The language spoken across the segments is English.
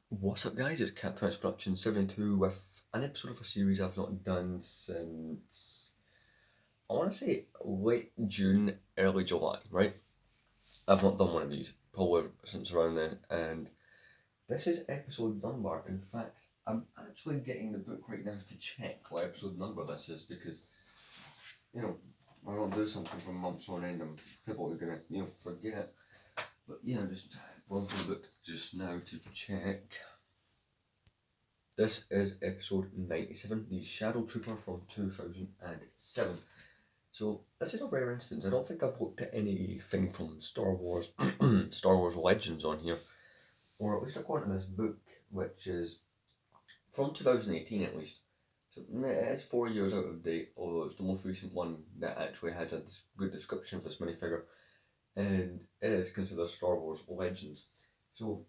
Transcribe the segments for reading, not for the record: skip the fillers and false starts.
What's up, guys? It's Captain Production 72 with an episode of a series I've not done since I want to say late June, early July, right? I've not done one of these probably since around then, and this is episode number. In fact, I'm actually getting the book right now to check what episode number this is because, you know, I don't do something for months on end, I'm typically gonna, forget. But yeah, I'm just going through the book just now to check. This is episode 97, The Shadow Trooper from 2007. So, this is a rare instance. I don't think I've looked at anything from Star Wars, Star Wars Legends on here, or at least according to this book, which is from 2018 at least. So, it is 4 years out of date, although it's the most recent one that actually has a good description of this minifigure, and it is considered Star Wars Legends. So,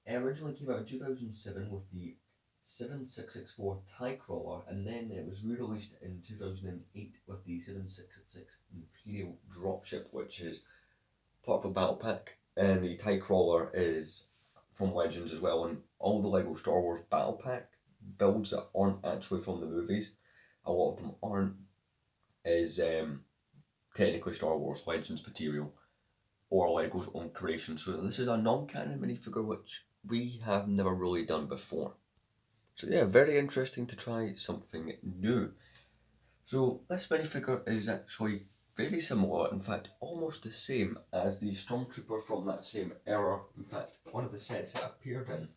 it originally came out in 2007 with the 7664 TIE Crawler, and then it was re-released in 2008 with the 7666 Imperial Dropship, which is part of a battle pack. And the TIE Crawler is from Legends as well, and all the Lego Star Wars battle pack builds that aren't actually from the movies, a lot of them aren't, is technically Star Wars Legends material or Lego's own creation. So this is a non-canon minifigure which we have never really done before. So yeah, very interesting to try something new. So this minifigure is actually very similar, in fact almost the same as the Stormtrooper from that same era. In fact, one of the sets it appeared in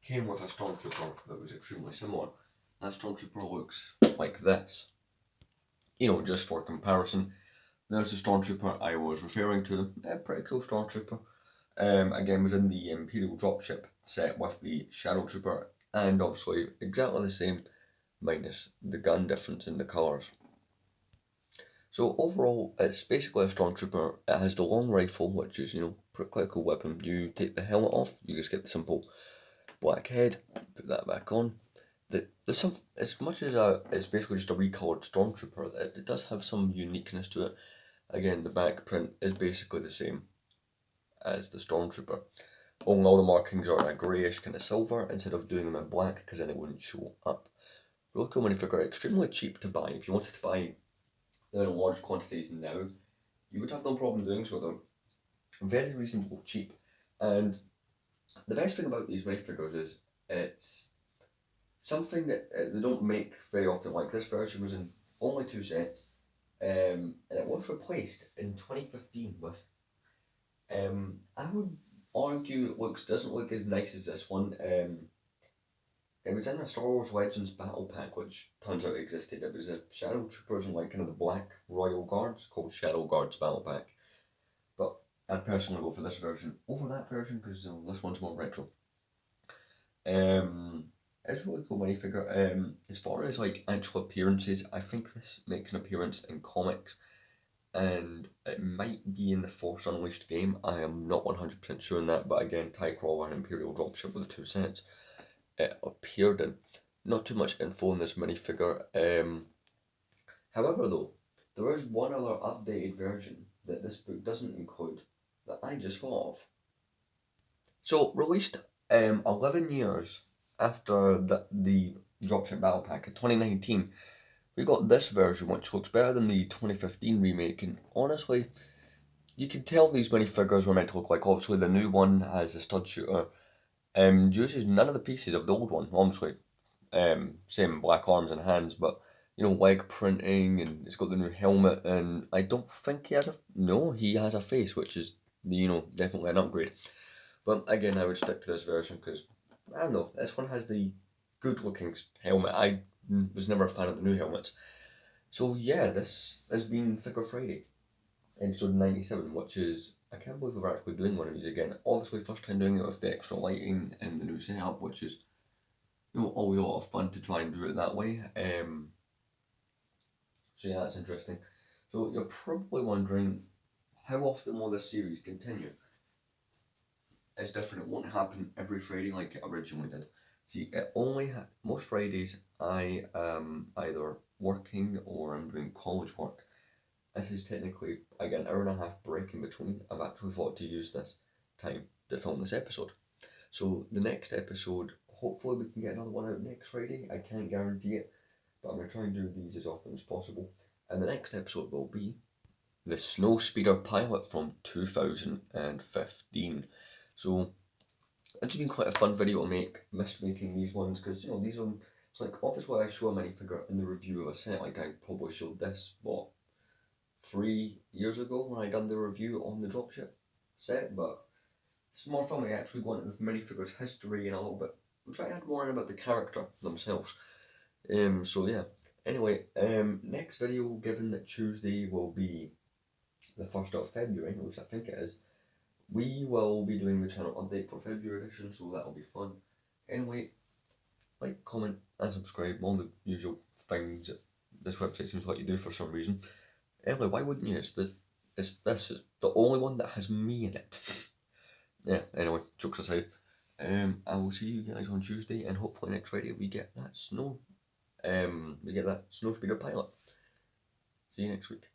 came with a Stormtrooper that was extremely similar. That Stormtrooper looks like this. Just for comparison, there's the Stormtrooper I was referring to. A pretty cool Stormtrooper. Again, was in the Imperial Dropship set with the Shadow Trooper, and obviously exactly the same, minus the gun difference in the colours. So overall, it's basically a Stormtrooper. It has the long rifle, which is, quite a cool weapon. You take the helmet off, you just get the simple black head, put that back on. There's some, as much as it's basically just a recoloured Stormtrooper, it does have some uniqueness to it. Again, the back print is basically the same as the Stormtrooper. Only all the markings are a greyish kind of silver instead of doing them in black because then it wouldn't show up. Really cool minifigure, extremely cheap to buy. If you wanted to buy them in large quantities now, you would have no problem doing so. They're very reasonable, cheap. And the best thing about these minifigures is it's something that they don't make very often. Like this version was in only 2 sets, and it was replaced in 2015 with I would argue it doesn't look as nice as this one. It was in a Star Wars Legends battle pack, which turns out existed. It was a Shadow Troopers and like kind of the Black Royal Guards called Shadow Guards battle pack. But I'd personally go for this version over that version because this one's more retro. It's a really cool minifigure. As far as like actual appearances, I think this makes an appearance in comics and it might be in the Force Unleashed game. I am not 100% sure on that, but again, TIE Crawler and Imperial Dropship were the 2 sets it appeared in. Not too much info on this minifigure. However, though, there is one other updated version that this book doesn't include that I just thought of. So, released 11 years after the Dropship Battle Pack in 2019, we got this version, which looks better than the 2015 remake, and honestly, you can tell these minifigures were meant to look like. Obviously, the new one has a stud shooter, uses none of the pieces of the old one, obviously. Same black arms and hands, but, leg printing, and it's got the new helmet, and I don't think he has he has a face, which is, definitely an upgrade. But again, I would stick to this version because, I don't know, this one has the good looking helmet. I was never a fan of the new helmets. So yeah, this has been Figure Friday, episode 97, which is, I can't believe we're actually doing one of these again. Obviously, first time doing it with the extra lighting and the new setup, which is, always a lot of fun to try and do it that way. So yeah, that's interesting. So you're probably wondering, how often will this series continue? It's different. It won't happen every Friday like it originally did. See, it only most Fridays I am either working or I'm doing college work. This is technically, I get an hour and a half break in between. I've actually thought to use this time to film this episode. So the next episode, hopefully we can get another one out next Friday. I can't guarantee it, but I'm going to try and do these as often as possible. And the next episode will be the Snowspeeder pilot from 2015. So it's been quite a fun video to make. Missed making these ones because, you know, these are, it's like obviously I show a minifigure in the review of a set. Like I probably showed this, what, 3 years ago when I done the review on the dropship set, but it's more fun when I actually go into the minifigure's history and a little bit. I'm trying to add more in about the character themselves. So yeah. Anyway, next video, given that Tuesday will be the 1st of February, which I think it is, we will be doing the channel update for February edition, so that'll be fun. Anyway, like, comment, and subscribe, all the usual things that this website seems like you do for some reason. Anyway, why wouldn't you? This is the only one that has me in it. Yeah, anyway, jokes aside, I will see you guys on Tuesday, and hopefully next Friday we get that snowspeeder pilot. See you next week.